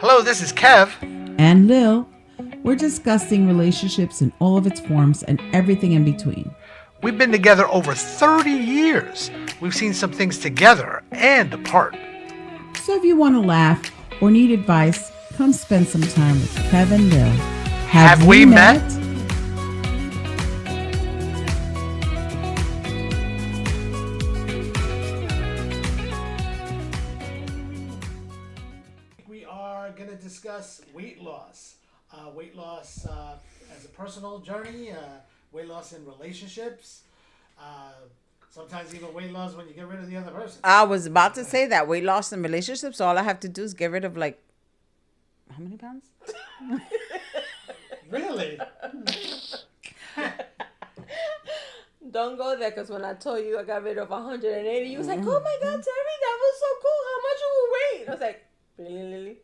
Hello, this is Kev. And Lil. We're discussing relationships in all of its forms and everything in between. We've been together over 30 years. We've seen some things together and apart. So if you want to laugh or need advice, come spend some time with Kev and Lil. Have we met? We are going to discuss weight loss. Weight loss as a personal journey, weight loss in relationships, sometimes even weight loss when you get rid of the other person. I was about to say that. Weight loss in relationships, all I have to do is get rid of how many pounds? Really? Don't go there, because when I told you I got rid of 180, you was like, oh my God, Terry, that was so cool. How much you weigh? I was like, really, Lily?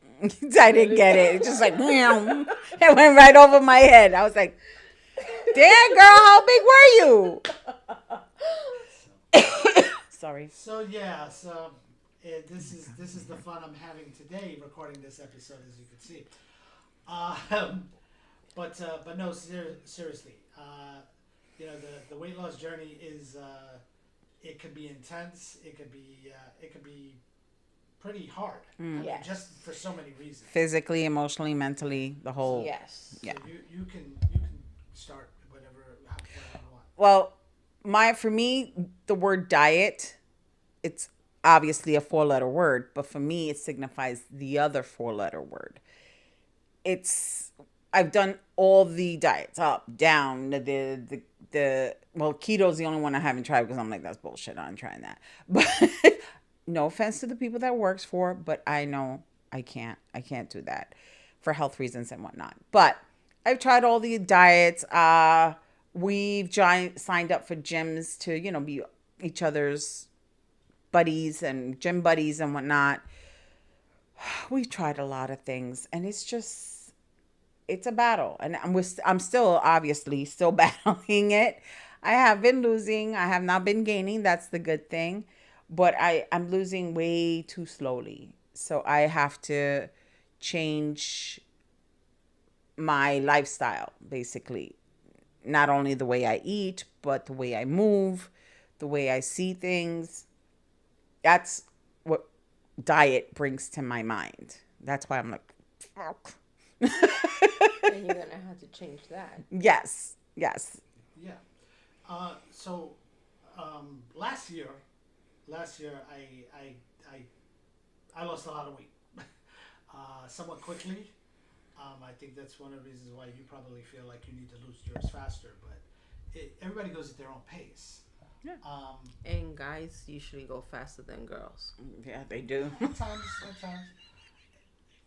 I didn't get it. It's just like, meow. It went right over my head. I was like, damn, girl, how big were you? Sorry. So this is the fun I'm having today, recording this episode, as you can see. But no, seriously, the weight loss journey is it could be intense. It could be pretty hard. Yes. Just for so many reasons. Physically, emotionally, mentally, the whole. Yes. Yeah. So you can start whatever you want. Well, for me, the word diet, it's obviously a 4-letter word, but for me, it signifies the other 4-letter word. I've done all the diets, up, down, well, keto's the only one I haven't tried because I'm like, that's bullshit. I'm trying that. But no offense to the people that works for, but I know I can't do that for health reasons and whatnot. But I've tried all the diets. We've signed up for gyms to, be each other's buddies and gym buddies and whatnot. We've tried a lot of things, and it's a battle. And I'm still obviously still battling it. I have been losing. I have not been gaining. That's the good thing. But I'm losing way too slowly. So I have to change my lifestyle, basically. Not only the way I eat, but the way I move, the way I see things. That's what diet brings to my mind. That's why I'm like, fuck. And you're going to have to change that. Yes. Yeah. Last year I lost a lot of weight, somewhat quickly. I think that's one of the reasons why you probably feel like you need to lose yours faster. But everybody goes at their own pace. Yeah. And guys usually go faster than girls. Yeah, they do. At times.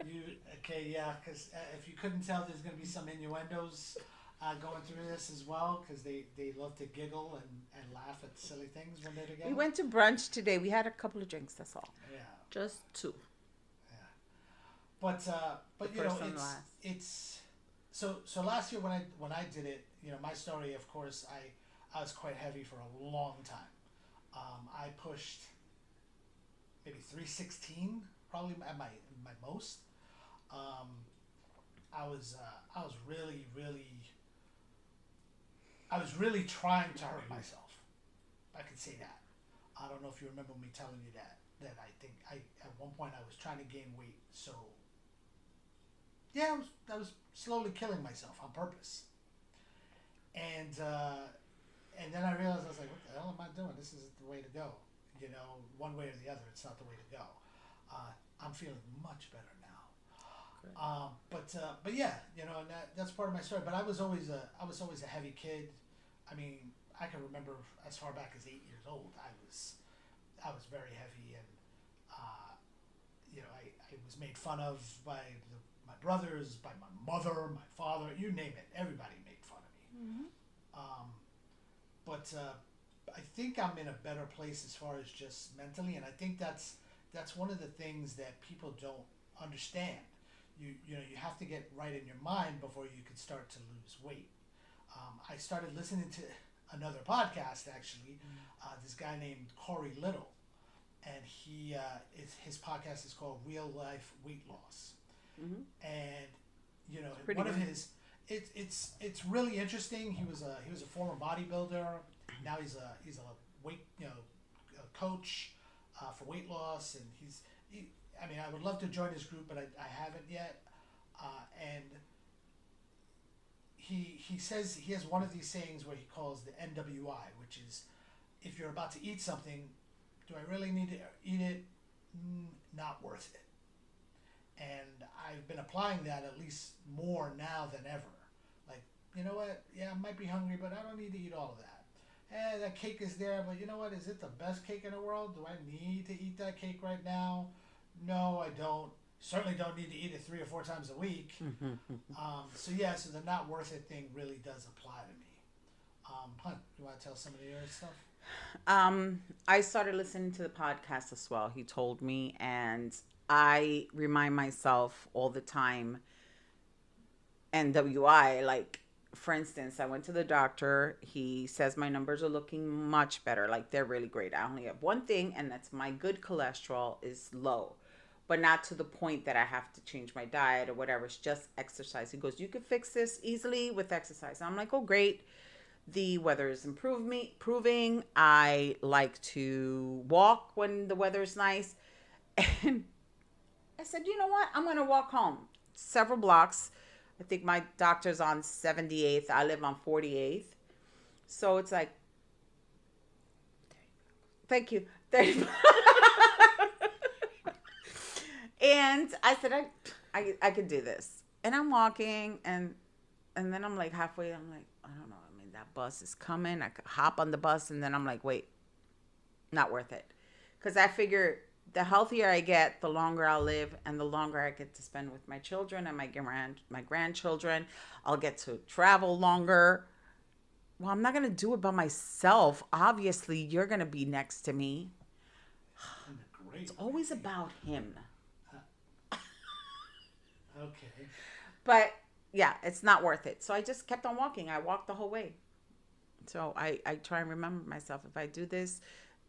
Because if you couldn't tell, there's going to be some innuendos going through this as well, because they love to giggle and laugh at silly things when they're together. We went to brunch today. We had a couple of drinks, that's all. Yeah. Just 2. Yeah. But it's so last year when I did it, my story, of course, I was quite heavy for a long time. I pushed maybe 316, probably at my most. I was really trying to hurt myself. I can say that. I don't know if you remember me telling you that I think at one point I was trying to gain weight. So yeah, I was slowly killing myself on purpose. And then I realized, I was like, what the hell am I doing? This isn't the way to go. One way or the other, it's not the way to go. I'm feeling much better now. But yeah, and that's part of my story. But I was always a heavy kid. I mean, I can remember as far back as 8 years old, I was very heavy, and I was made fun of by my brothers, by my mother, my father, you name it. Everybody made fun of me. Mm-hmm. But I think I'm in a better place as far as just mentally, and I think that's one of the things that people don't understand. You have to get right in your mind before you can start to lose weight. I started listening to another podcast, actually, this guy named Corey Little, and his podcast is called Real Life Weight Loss. and you know, Pretty one of good. his, it's really interesting. He was a former bodybuilder. Now he's a weight, you know, a coach for weight loss, and I mean, I would love to join his group, but I haven't yet. And he says he has one of these sayings where he calls the NWI, which is, if you're about to eat something, do I really need to eat it? Not worth it. And I've been applying that at least more now than ever. Like, you know what? Yeah, I might be hungry, but I don't need to eat all of that. That cake is there, but you know what? Is it the best cake in the world? Do I need to eat that cake right now? No, I don't. Certainly don't need to eat it 3 or 4 times a week. So the not worth it thing really does apply to me. Hunt, you want to tell some of your stuff? I started listening to the podcast as well. He told me, and I remind myself all the time. NWI, like, for instance, I went to the doctor. He says my numbers are looking much better. Like, they're really great. I only have one thing, and that's my good cholesterol is low, but not to the point that I have to change my diet or whatever. It's just exercise. He goes, you can fix this easily with exercise. And I'm like, oh, great. The weather is improving. I like to walk when the weather is nice. And I said, you know what? I'm going to walk home several blocks. I think my doctor's on 78th. I live on 48th. So it's like, thank you. 30. And I said, I could do this. And I'm walking, and then I'm like halfway, I'm like, I don't know. I mean, that bus is coming. I could hop on the bus, and then I'm like, wait, not worth it. Because I figure the healthier I get, the longer I'll live, and the longer I get to spend with my children and my grandchildren. I'll get to travel longer. Well, I'm not going to do it by myself. Obviously, you're going to be next to me. Great. It's always about him. Okay. But yeah, it's not worth it. So I just kept on walking. I walked the whole way. So I try and remember myself. If I do this,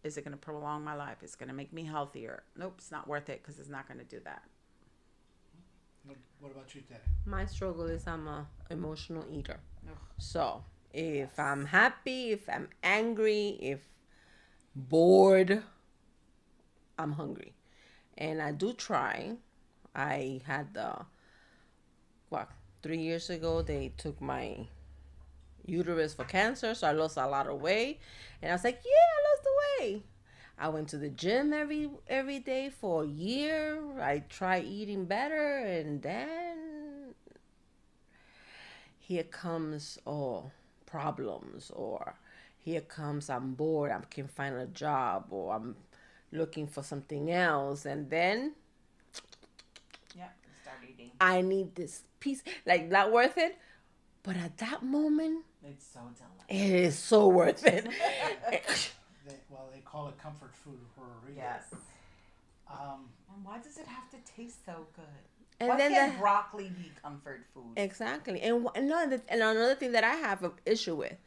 is it going to prolong my life? It's going to make me healthier. Nope, it's not worth it because it's not going to do that. What about you, Teddy? My struggle is I'm a emotional eater. So if I'm happy, if I'm angry, if bored, I'm hungry. And I do try. I had 3 years ago, they took my uterus for cancer, so I lost a lot of weight. And I was like, yeah, I lost the weight. I went to the gym every day for a year. I tried eating better, and then here comes problems, or here comes I'm bored, I can't find a job, or I'm looking for something else, and then Start eating. I need this piece, like, not worth it. But at that moment, It's so delicious. it is so worth it. They call it comfort food for a reason. Yes. And why does it have to taste so good? And Why then can't broccoli be comfort food? Exactly. And another thing that I have an issue with,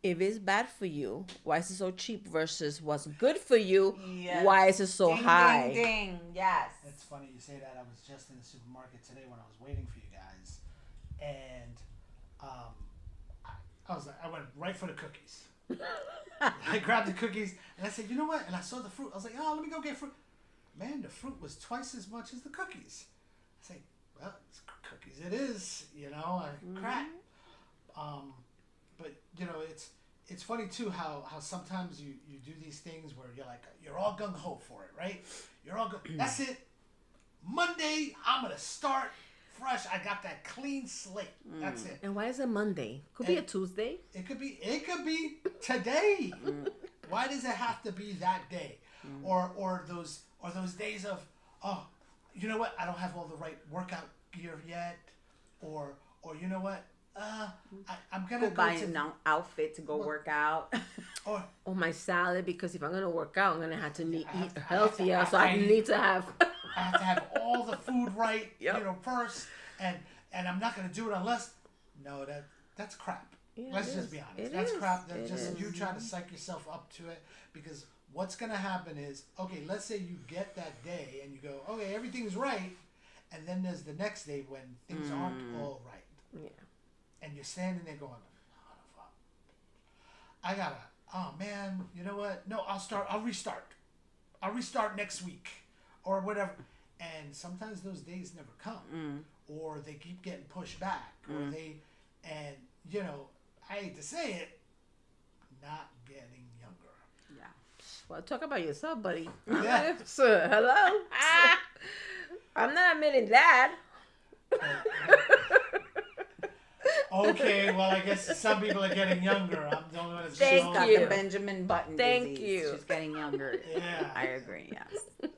if it's bad for you, why is it so cheap versus what's good for you? Yes. Why is it so Ding, high? Ding, ding. Yes. It's funny you say that. I was just in the supermarket today when I was waiting for you guys, and I went right for the cookies. I grabbed the cookies and I said, you know what? And I saw the fruit. I was like, oh, let me go get fruit. Man, the fruit was twice as much as the cookies. I say, well, it's cookies. It is, you know. Crap. But you know, it's funny too how sometimes you do these things where you're all gung ho for it, right? You're all good. That's it. Monday, I'm gonna start fresh. I got that clean slate. That's it. And why is it Monday? Could be a Tuesday. It could be today. Why does it have to be that day? Or those days of, oh, you know what? I don't have all the right workout gear yet. Or you know what? I'm gonna go buy an outfit to go work out. or my salad, because if I'm gonna work out, I'm gonna have to eat healthier. So I need to have. I have to have all the food right, first, and I'm not gonna do it unless. No, that's crap. Yeah, Let's just be honest. That's crap. That's just you trying to psych yourself up to it, because what's gonna happen is, okay, let's say you get that day and you go, okay, everything's right, And then there's the next day when things aren't all right. Yeah. And you're standing there going, oh, fuck. I gotta, oh man, you know what? No, I'll restart. I'll restart next week or whatever. And sometimes those days never come. Or they keep getting pushed back. Or and you know, I hate to say it, not getting younger. Yeah. Well, talk about yourself, buddy. Yeah. Hello. I'm not admitting that. Okay, well, I guess some people are getting younger. I'm the only one that's Thank showing Got you. the Benjamin Button Thank disease. you. She's getting younger. Yeah. I agree. Yes.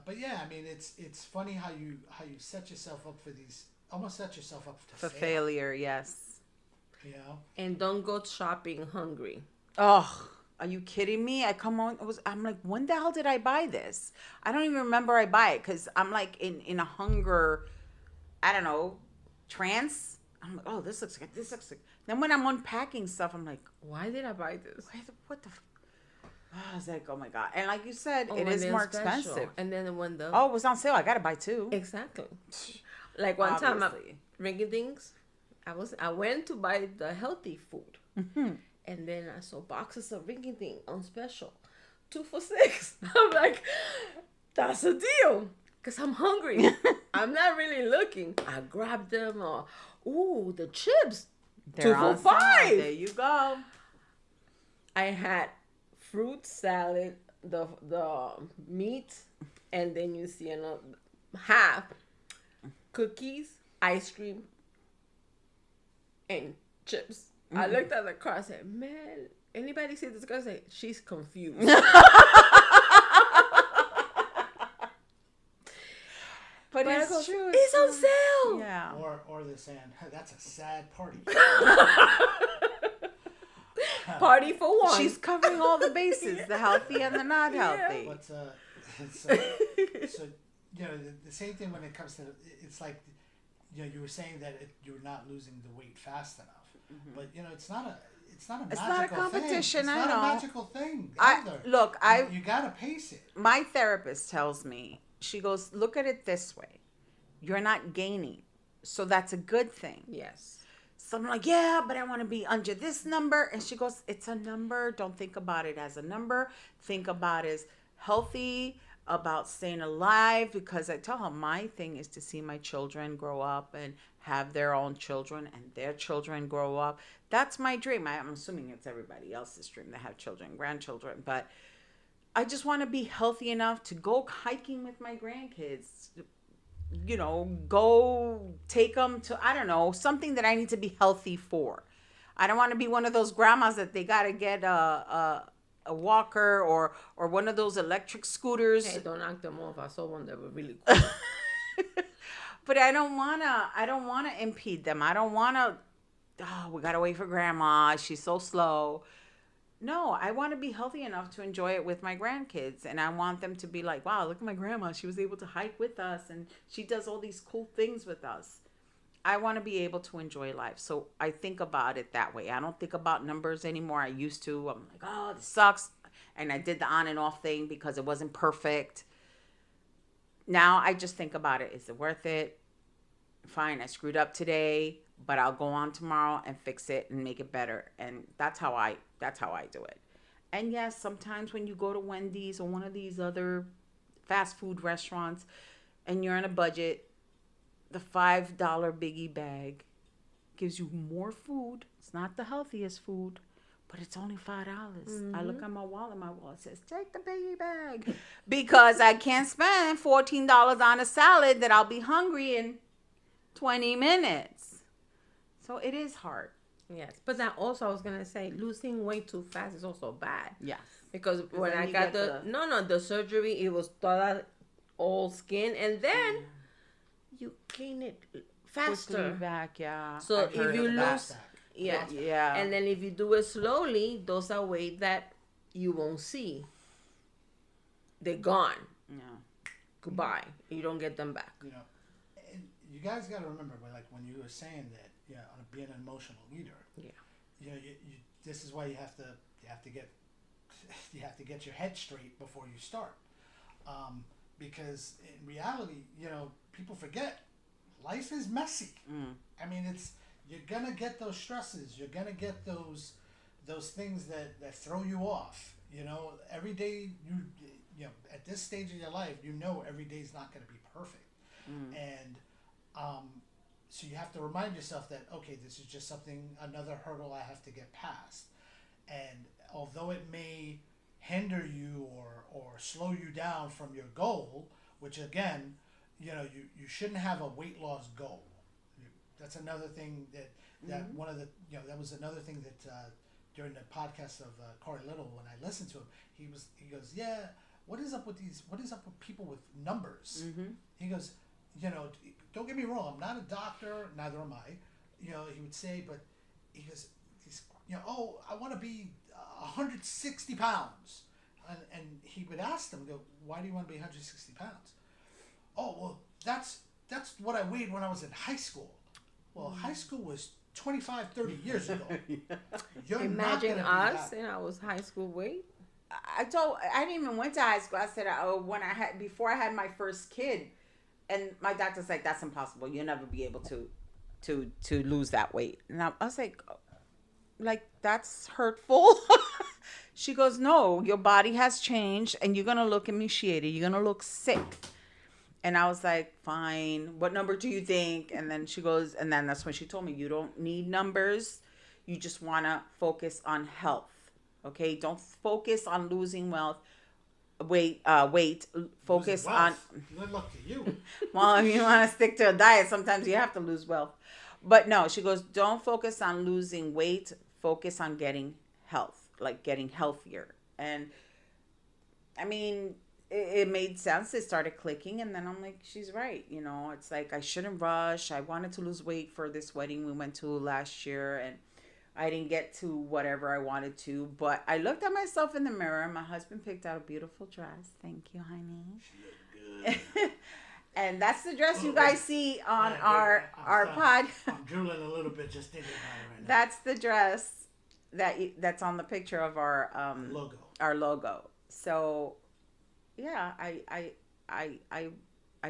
But yeah, I mean, it's funny how you set yourself up for these, almost set yourself up to For fail. failure, yes. You know. And don't go shopping hungry. Oh, are you kidding me? I'm like, when the hell did I buy this? I don't even remember I buy it because I'm like in a hunger, I don't know, trance. I'm like, oh, this looks like. Then when I'm unpacking stuff, I'm like, Why did I buy this? what the? I was like, oh my god! And like you said, Oh, it when is they're more special. expensive. And then when the Oh, it was on sale. I gotta buy two. exactly. Like one time, Obviously. ringing things. I went to buy the healthy food, and then I saw boxes of ringing thing on special, 2 for $6. I'm like, that's a deal, cause I'm hungry. I'm not really looking. I grabbed them. Ooh, the chips, They're 2 for on sale. $5. There you go. I had fruit salad, the meat, and then you see another half cookies, ice cream, and chips. I looked at the car. I said, "Man, anybody see this girl?" Say she's confused. But But I it's go, true. it's on sale. Yeah. Or they're saying that's a sad party. Party for one. She's covering all the bases, the healthy and the not healthy. But so you know the same thing when it comes to it's like you know you were saying that you're not losing the weight fast enough, but you know it's not a It's not a magical competition, thing. I It's not know. a magical thing either. You gotta pace it. My therapist tells me, she goes, look at it this way. You're not gaining. So that's a good thing. yes. So I'm like, yeah, but I want to be under this number. And she goes, it's a number. Don't think about it as a number. Think about it as healthy, about staying alive. Because I tell her my thing is to see my children grow up and have their own children and their children grow up. That's my dream. I'm assuming it's everybody else's dream to have children, grandchildren. But I just want to be healthy enough to go hiking with my grandkids. You know, go take them to, I don't know, something that I need to be healthy for. I don't want to be one of those grandmas that they got to get a walker or one of those electric scooters. Hey, don't knock them off. I saw one that was really cool. But I don't want to impede them. I don't want to, oh, we got to wait for grandma. She's so slow. No, I want to be healthy enough to enjoy it with my grandkids. And I want them to be like, wow, look at my grandma. She was able to hike with us and she does all these cool things with us. I want to be able to enjoy life. So I think about it that way. I don't think about numbers anymore. I used to. I'm like, oh, this sucks. And I did the on and off thing because it wasn't perfect. Now I just think about it. Is it worth it? Fine, I screwed up today, but I'll go on tomorrow and fix it and make it better. And that's how I do it. And yes, sometimes when you go to Wendy's or one of these other fast food restaurants and you're on a budget, the $5 biggie bag gives you more food. It's not the healthiest food, but it's only $5. I look at my wallet says, take the biggie bag. Because I can't spend $14 on a salad that I'll be hungry in 20 minutes. So it is hard. Yes, but that also I was gonna say losing weight too fast is also bad. Yes. Because when then I you got get the surgery, it was that all skin, and then you gain it faster. Quickly back, yeah. So I've heard if you of that. lose, yeah, Yeah. and then if you do it slowly, those are weight that you won't see. They're gone. Yeah. Goodbye. You don't get them back. You know, and you guys got to remember, when you were saying that, being an emotional eater. Yeah. You know, this is why you have to get your head straight before you start. because in reality, people forget life is messy. I mean, you're gonna get those stresses. You're gonna get those things that throw you off. Every day at this stage of your life, every day is not gonna be perfect, and so you have to remind yourself that okay, this is just another hurdle I have to get past, and although it may hinder you or slow you down from your goal, which again, you shouldn't have a weight loss goal. That's another thing that one of the that was another thing that during the podcast of Corey Little, when I listened to him, he goes, yeah, what is up with people with numbers? He goes, don't get me wrong, I'm not a doctor, neither am I. He would say, but he goes, oh, I want to be 160 pounds. And he would ask them, go, why do you want to be 160 pounds? Oh, well, that's what I weighed when I was in high school. Well, high school was 25, 30 years ago. You're Imagine us in our high school weight. I didn't even went to high school. I said, before I had my first kid, and my doctor's like, that's impossible. You'll never be able to lose that weight. And I was like, that's hurtful. She goes, no, your body has changed and you're going to look emaciated. You're going to look sick. And I was like, fine. What number do you think? And then she goes, and then that's when she told me, you don't need numbers. You just want to focus on health. Okay? Don't focus on losing weight. Focus on... Good luck to you. Well, if you want to stick to a diet, sometimes you have to lose wealth. But no, she goes, don't focus on losing weight. Focus on getting health, like getting healthier. And I mean, it made sense. It started clicking. And then I'm like, she's right. It's like I shouldn't rush. I wanted to lose weight for this wedding we went to last year. And I didn't get to whatever I wanted to. But I looked at myself in the mirror. My husband picked out a beautiful dress. Thank you, honey. She looked good. And that's the dress you guys see on our pod. I'm drooling a little bit just thinking about it right now. That's the dress that's on the picture of our logo. Our logo. So, yeah, I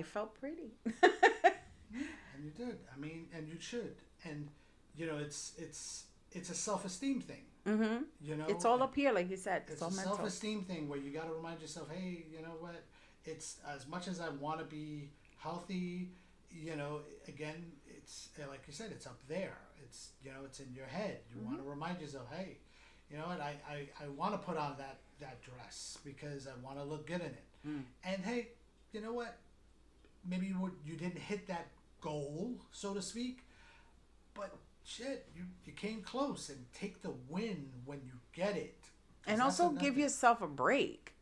felt pretty. And you did. I mean, and you should. And it's a self-esteem thing. Mm-hmm. It's all up here, like you said. It's all a mental. self-esteem thing where you got to remind yourself, hey, you know what? It's as much as I want to be healthy, again, it's like you said, it's up there. It's it's in your head. You want to remind yourself, hey, you know what? I want to put on that dress because I want to look good in it. And hey, you know what? Maybe you didn't hit that goal, so to speak, but shit, you came close, and take the win when you get it. And also give yourself a break.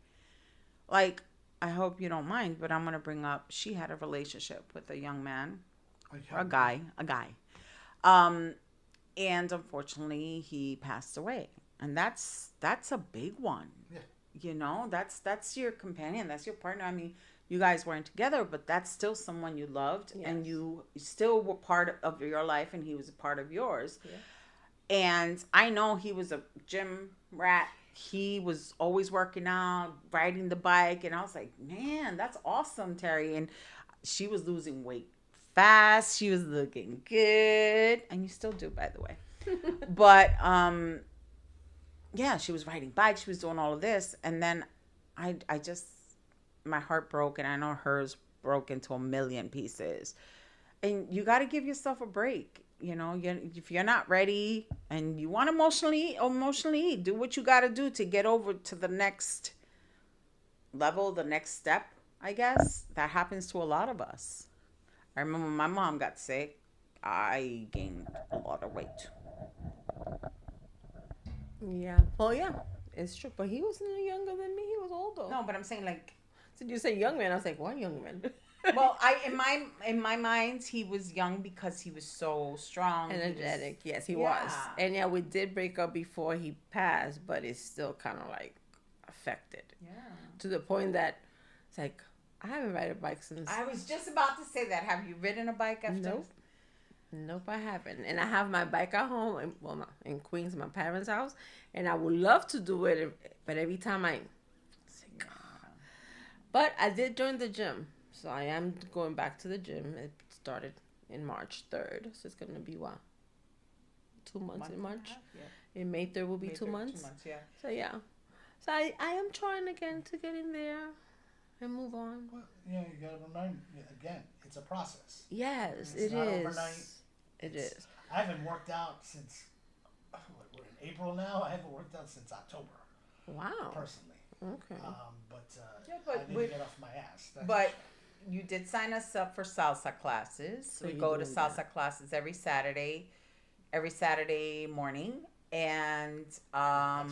Like, I hope you don't mind, but I'm going to bring up, she had a relationship with a young man, a guy. And unfortunately he passed away. And that's a big one. Yeah. That's your companion. That's your partner. I mean, you guys weren't together, but that's still someone you loved. Yes. And you still were part of your life, and he was a part of yours. Yeah. And I know he was a gym rat. He was always working out, riding the bike. And I was like, man, that's awesome, Terry. And she was losing weight fast. She was looking good. And you still do, by the way. But, yeah, she was riding bikes. She was doing all of this. And then I just, my heart broke. And I know hers broke into a million pieces. And you got to give yourself a break. If you're not ready and you want emotionally eat, do what you got to do to get over to the next level, the next step, I guess. That happens to a lot of us. I remember when my mom got sick, I gained a lot of weight. Yeah. Well, yeah, it's true. But he wasn't younger than me. He was older. No, but I'm saying, like... Did you say young man? I was like, what young man? Well, in my mind, he was young because he was so strong, energetic. Yes, he was. And yeah, we did break up before he passed, but it's still kind of like affected. Yeah. To the point that it's like, I haven't ridden a bike since. I was just about to say that. Have you ridden a bike after? Nope, I haven't. And I have my bike at home, in Queens, my parents' house, and I would love to do it, but every time I say, God. But I did join the gym. So I am going back to the gym. It started in March 3rd. So it's going to be what? 2 months in March. In May 3rd will be May 2 3rd, months. 2 months, yeah. So yeah. So I am trying again to get in there and move on. Well, you got to remind again, it's a process. Yes, It's it not is. overnight. It is. I haven't worked out since we're in April now. I haven't worked out since October. Wow. Personally. Okay. But I didn't get off my ass. That's But for sure. you did sign us up for salsa classes. So We you're go to doing salsa that. classes every Saturday morning, and It's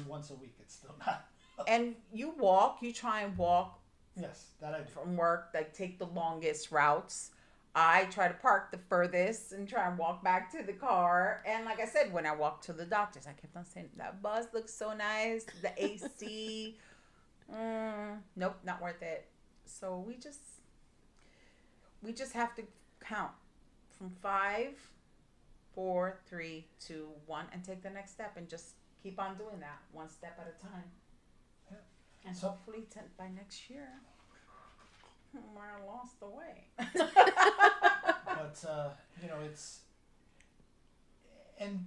once a week. It's still not. and you walk. You try and walk Yes, that I do. from work. Like take the longest routes. I try to park the furthest and try and walk back to the car. And like I said, when I walked to the doctors, I kept on saying that bus looks so nice. The AC. Nope, not worth it. So we just have to count from 5, 4, 3, 2, 1, and take the next step and just keep on doing that one step at a time. Yeah. And So- hopefully by next year, we're lost the way. But it's, and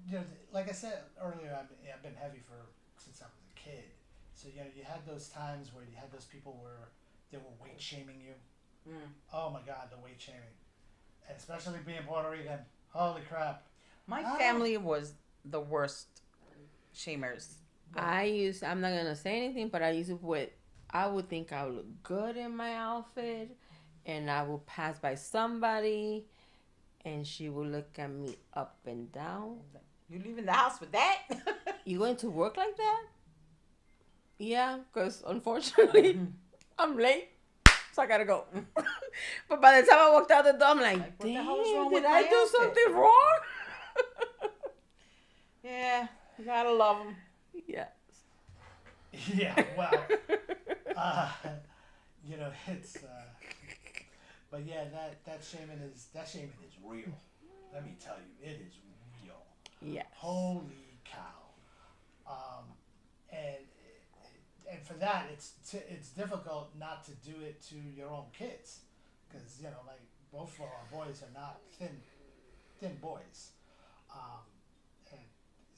like I said earlier, I've been heavy since I was a kid. So you had those times where you had those people where they were weight shaming you. Oh my God, the weight shaming, and especially being Puerto Rican. Holy crap! My family was the worst shamers. I'm not gonna say anything, but I would think I would look good in my outfit, and I would pass by somebody, and she would look at me up and down. You leaving the house with that? You going to work like that? Yeah, because unfortunately, I'm late, so I gotta go. But by the time I walked out the door, I'm like, Like, what the damn, hell is wrong did with I my do outfit?" something wrong? Yeah, you gotta love them. Yes. Yeah, well, it's. But yeah, that shaming is real. Let me tell you, it is real. Yes. Holy cow! And for that, it's difficult not to do it to your own kids, because like both of our boys are not thin boys, and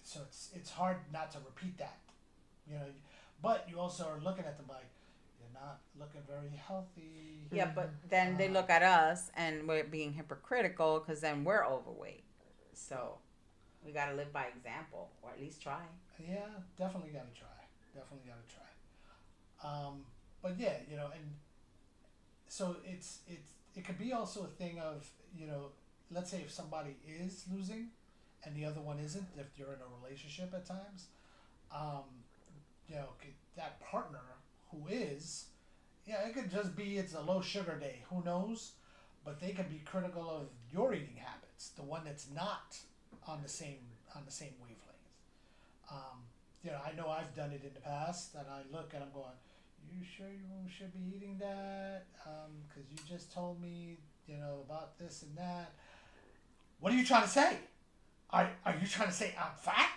so it's hard not to repeat that, but you also are looking at them like you're not looking very healthy. Yeah, but then they look at us and we're being hypocritical because then we're overweight. So we gotta live by example, or at least try. Yeah, definitely gotta try. But yeah, and so it could be also a thing of let's say if somebody is losing, and the other one isn't. If you're in a relationship at times, that partner who is, it could just be it's a low sugar day. Who knows? But they can be critical of your eating habits, the one that's not on the same wavelength. I know I've done it in the past, and I look and I'm going, "You sure you should be eating that? Because you just told me, about this and that. What are you trying to say? Are you trying to say I'm fat?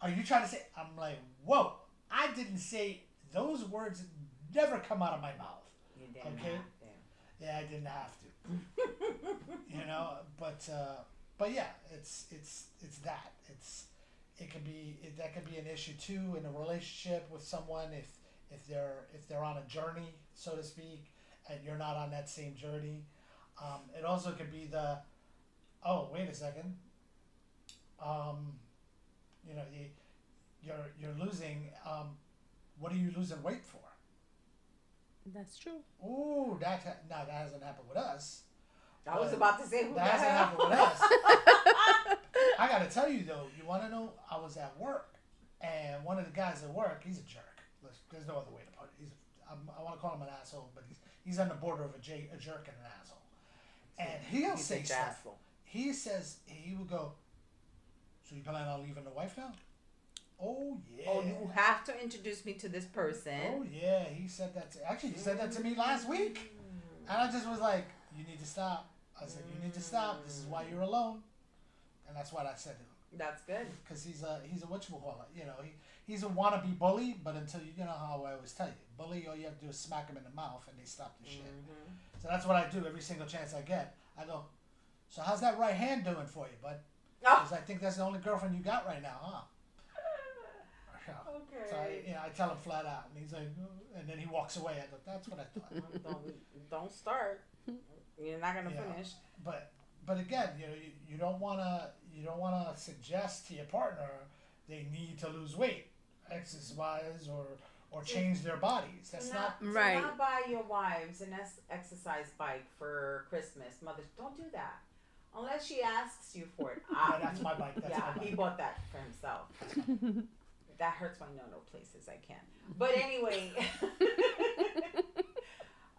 Are you trying to say?" I'm like, "Whoa! I didn't say those words. Never come out of my mouth." You didn't Okay. have to. Yeah, I didn't have to. But yeah, it's that. It could be that could be an issue too in a relationship with someone if they're on a journey, so to speak, and you're not on that same journey. It also could be wait a second. You're losing. What are you losing weight for? That's true. Ooh, that hasn't happened with us. I was about to say who the That hasn't hell. happened with us. I gotta tell you though, you want to know? I was at work, and one of the guys at work, he's a jerk. There's no other way to put it. I want to call him an asshole, but he's on the border of a jerk and an asshole. And he'll say stuff. He says he will go. So you plan on leaving the wife now? Oh yeah. Oh, you have to introduce me to this person. Oh yeah, he said that. He said that to me last week, and I just was like, "You need to stop." I said, "You need to stop. This is why you're alone," and that's what I said to him. That's good. Because he's a whatchamacallit. he's a wannabe bully, but until you know how I always tell you, bully, all you have to do is smack him in the mouth and they stop the shit. So that's what I do every single chance I get. I go, so how's that right hand doing for you, bud? Because I think that's the only girlfriend you got right now, huh? Okay. So I tell him flat out, and he's like, and then he walks away. I go, that's what I thought. Don't start. You're not gonna finish. But again, you don't wanna suggest to your partner they need to lose weight, exercise or change their bodies. That's not right. Do not buy your wives an exercise bike for Christmas. Mothers, don't do that unless she asks you for it. That's my bike. That's my bike. He bought that for himself. That hurts my no places. I can't. But anyway.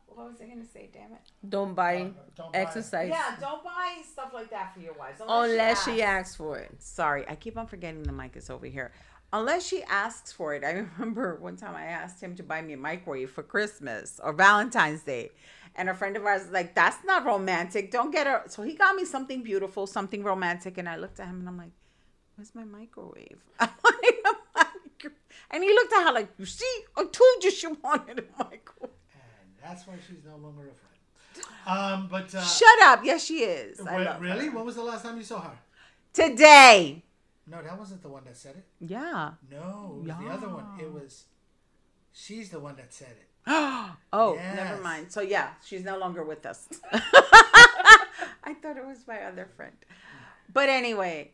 What was I going to say? Damn it. Don't buy exercise. Yeah, don't buy stuff like that for your wives. Unless she asks for it. Sorry, I keep on forgetting the mic is over here. Unless she asks for it. I remember one time I asked him to buy me a microwave for Christmas or Valentine's Day. And a friend of ours was like, that's not romantic. Don't get her. So he got me something beautiful, something romantic. And I looked at him and I'm like, where's my microwave? I wanted a microwave. And he looked at her like, you see, I told you she wanted a microwave. That's why she's no longer a friend. But shut up. Yes, she is. Really? When was the last time you saw her? Today. No, that wasn't the one that said it. Yeah. No, it was the other one. It was. She's the one that said it. Oh, yes. Never mind. So yeah, she's no longer with us. I thought it was my other friend. But anyway,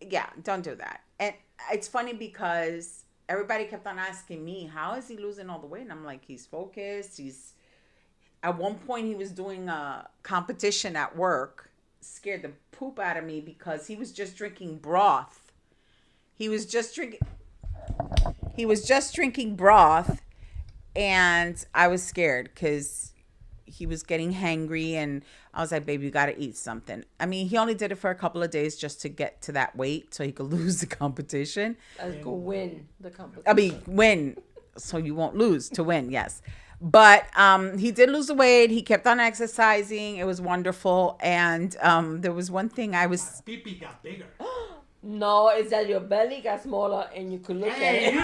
yeah, don't do that. And it's funny because everybody kept on asking me, how is he losing all the weight? And I'm like, he's focused. At one point, he was doing a competition at work, scared the poop out of me because he was just drinking broth. He was just drinking broth, and I was scared because he was getting hangry, and I was like, baby, you got to eat something. I mean, he only did it for a couple of days just to get to that weight so he could lose the competition. Go win the competition. I mean, win. So you won't lose, to win, yes. But he did lose the weight. He kept on exercising. It was wonderful. And there was one thing I was... My pee-pee got bigger. No, it's that your belly got smaller and you could look at it.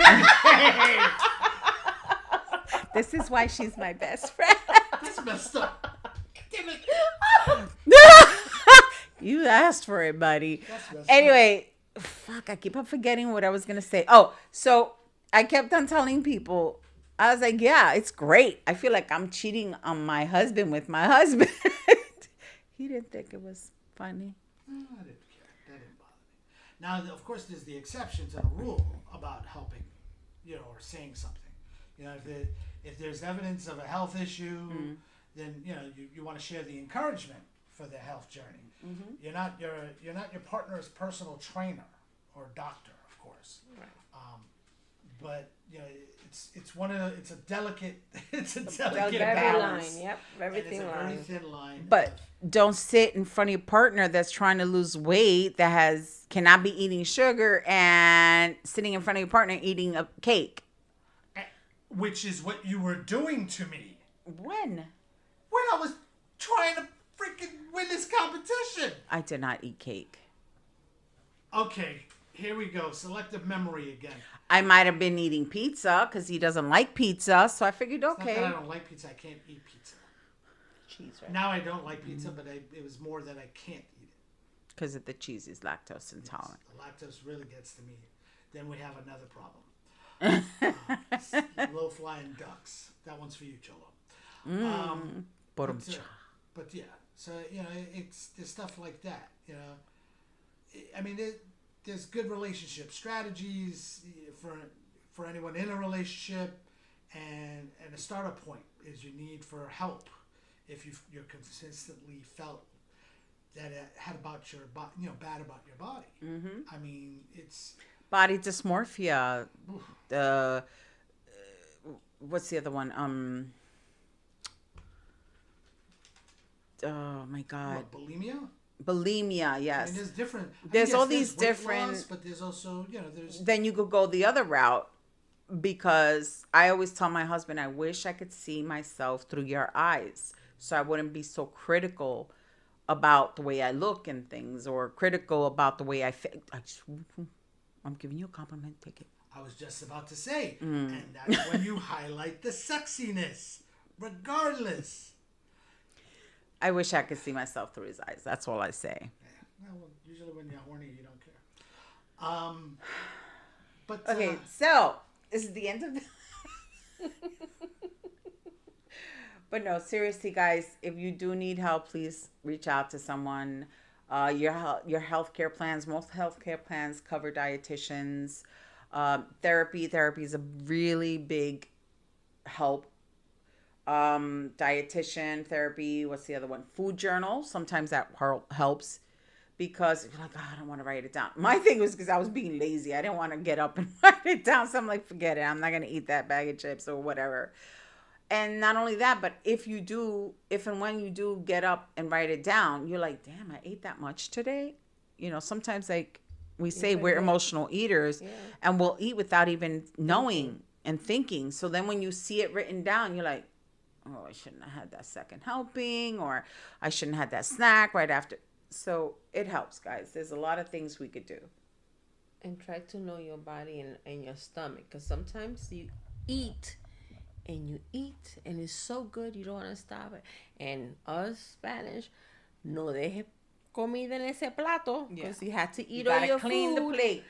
This is why she's my best friend. That's messed up. Damn it. You asked for it, buddy. That's Anyway, fuck, I keep on forgetting what I was going to say. Oh, so I kept on telling people, I was like, yeah, it's great. I feel like I'm cheating on my husband with my husband. He didn't think it was funny. No, I didn't care. That didn't bother me. Now, of course, there's the exceptions and a rule about helping, or saying something. If there's evidence of a health issue, then you want to share the encouragement for their health journey. Mm-hmm. You're not your partner's personal trainer or doctor, of course. Right. But it's a delicate Very balance. line. Yep, very thin line. Very thin line. But don't sit in front of your partner that's trying to lose weight, that cannot be eating sugar, and sitting in front of your partner eating a cake. Which is what you were doing to me. When? When I was trying to freaking win this competition. I did not eat cake. Okay, here we go. Selective memory again. I might have been eating pizza because he doesn't like pizza, so I figured, okay. It's not that I don't like pizza. I can't eat pizza. Cheese, right? Now I don't like pizza, but it was more that I can't eat it. Because of the cheese is lactose intolerant. The lactose really gets to me. Then we have another problem. Low flying ducks. That one's for you, Cholo. But yeah, so it's there's stuff like that. I mean, there's good relationship strategies for anyone in a relationship, and a startup point is your need for help if you're consistently felt that bad about your body. Mm-hmm. I mean, it's body dysmorphia. What's the other one? Oh my God. what, bulimia. Bulimia, yes. I mean, there's different. There's all these different. Loss, but there's also there's. Then you could go the other route, because I always tell my husband, I wish I could see myself through your eyes, so I wouldn't be so critical about the way I look and things, or critical about the way I feel. I'm giving you a compliment. Take it. I was just about to say. And that's when you highlight the sexiness, regardless. I wish I could see myself through his eyes. That's all I say. Yeah. Well, usually when you're horny, you don't care. But Okay, so this is the end of the... But no, seriously, guys, if you do need help, please reach out to someone. Your healthcare plans, most healthcare plans cover dietitians. Therapy is a really big help. Dietitian, therapy, what's the other one? Food journal. Sometimes that helps because you're like, oh, I don't want to write it down. My thing was because I was being lazy. I didn't want to get up and write it down. So I'm like, forget it. I'm not going to eat that bag of chips or whatever. And not only that, but if and when you do get up and write it down, you're like, damn, I ate that much today. Sometimes like we say we're emotional eaters and we'll eat without even knowing and thinking. So then when you see it written down, you're like, oh, I shouldn't have had that second helping, or I shouldn't have had that snack right after. So it helps, guys. There's a lot of things we could do. And try to know your body and your stomach. Because sometimes you eat and it's so good you don't want to stop it. And us Spanish, no deje comida en ese plato. Because you had to eat all your clean food. The plate.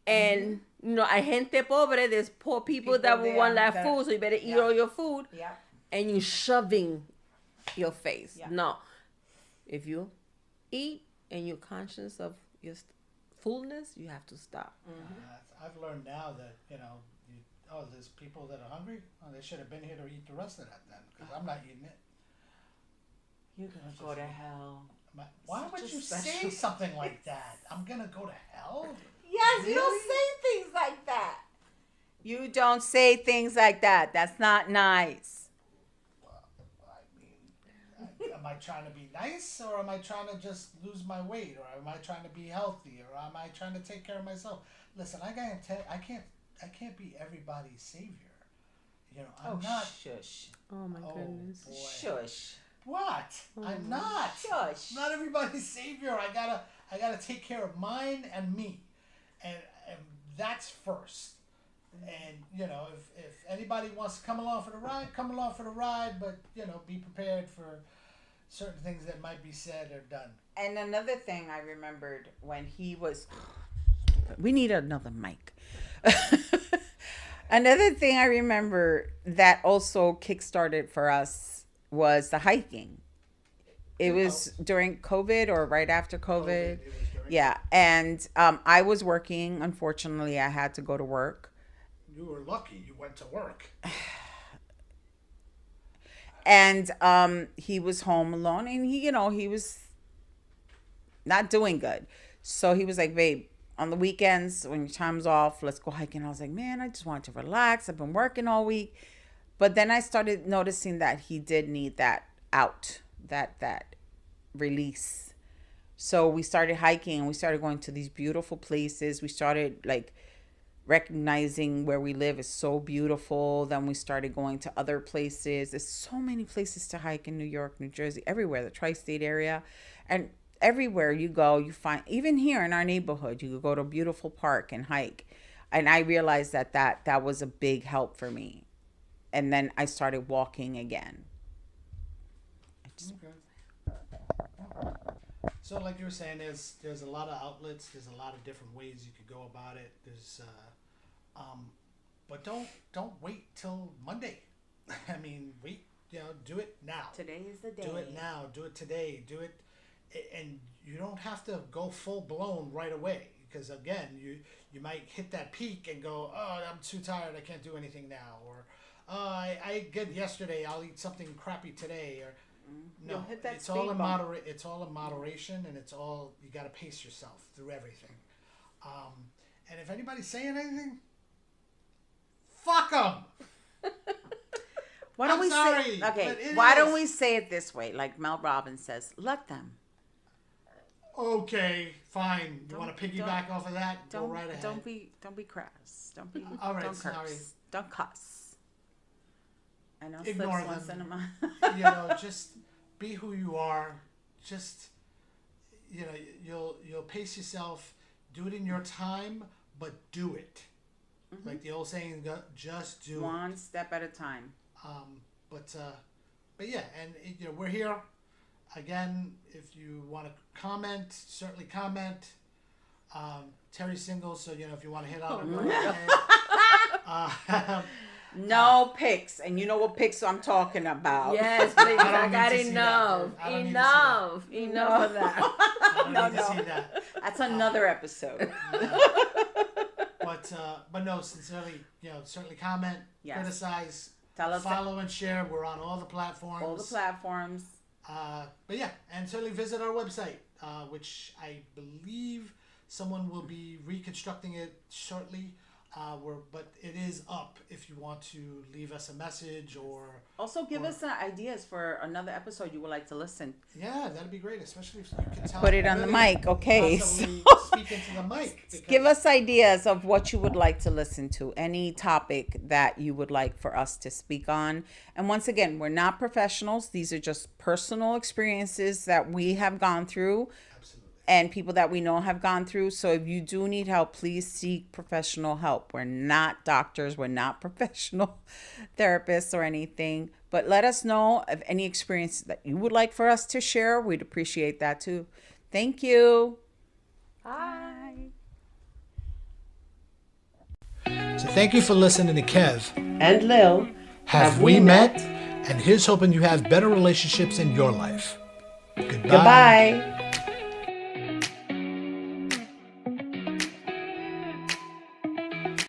And, hay gente pobre, there's poor people that will want that food, so you better eat all your food. Yeah. And you shoving your face. Yeah. No. If you eat and you're conscious of your fullness, you have to stop. I've learned now that, there's people that are hungry. Oh, they should have been here to eat the rest of that then, because I'm not eating it. You're going to go to hell. Why would you say something like that? I'm going to go to hell? Yes, Really? you don't say things like that. You don't say things like that. That's not nice. Well, am I trying to be nice, or am I trying to just lose my weight, or am I trying to be healthy, or am I trying to take care of myself? Listen, I can't be everybody's savior. I'm not. Shush. Oh my goodness. Boy. Shush. What? I'm not. Shush. Not everybody's savior. I gotta take care of mine and me, and that's first. And if anybody wants to come along for the ride, come along for the ride. But be prepared for certain things that might be said or done. And another thing I remembered when he was, we need another mic. Another thing I remember that also kickstarted for us was the hiking. It was during COVID or right after COVID. Yeah. And I was working. Unfortunately, I had to go to work. You were lucky. You went to work. And he was home alone, and he was not doing good. So he was like, babe, on the weekends when your time's off, let's go hiking. I was like, man, I just want to relax. I've been working all week. But then I started noticing that he did need that out, that release. So we started hiking, and we started going to these beautiful places. We started recognizing where we live is so beautiful. Then we started going to other places. There's so many places to hike in New York, New Jersey, everywhere, the tri-state area. And everywhere you go, you find, even here in our neighborhood, you could go to a beautiful park and hike. And I realized that was a big help for me. And then I started walking again. So like you were saying, there's a lot of outlets. There's a lot of different ways you could go about it. But don't wait till Monday. I mean, do it now. Today is the day. Do it now. Do it today. Do it, and you don't have to go full blown right away, because again, you might hit that peak and go, oh, I'm too tired. I can't do anything now, or I ate good yesterday. I'll eat something crappy today, or. No, it's all in moderation, and it's all, you got to pace yourself through everything. And if anybody's saying anything, fuck them. Why don't Why don't we say it this way, like Mel Robbins says? Let them. Okay, fine. You want to piggyback off of that? Go right ahead. Don't be crass. Don't be. All right, don't sorry. curse. Don't cuss. I know. Ignore them. Once in a month. Just be who you are. Just, you'll pace yourself. Do it in your time, but do it. Like the old saying, just do it. One step at a time. But yeah, and you know, we're here again. If you want to comment, certainly comment. Terry's single, so you know, if you want to hit on her. No pics, and you know what pics I'm talking about. Yes, please. I need got to see enough. that. I don't need to see Enough of that. I don't need to see that. That's another episode. But no, sincerely, you know, certainly comment, criticize, Tell us follow and share. We're on all the platforms. all the platforms. But yeah, and certainly visit our website, which I believe someone will be reconstructing it shortly. But it is up if you want to leave us a message or Also, give us ideas for another episode you would like to listen. yeah, that'd be great, especially if you can tell. Put it on the mic, okay? Speak into the mic. because- Give us ideas of what you would like to listen to, any topic that you would like for us to speak on. And once again, we're not professionals. These are just personal experiences that we have gone through. Absolutely. And people that we know have gone through. So if you do need help, please seek professional help. We're not doctors. We're not professional therapists or anything. But let us know of any experience that you would like for us to share. We'd appreciate that too. Thank you. Bye. So thank you for listening to Kev. And Lil. Have we met? And here's hoping you have better relationships in your life. Goodbye. Goodbye.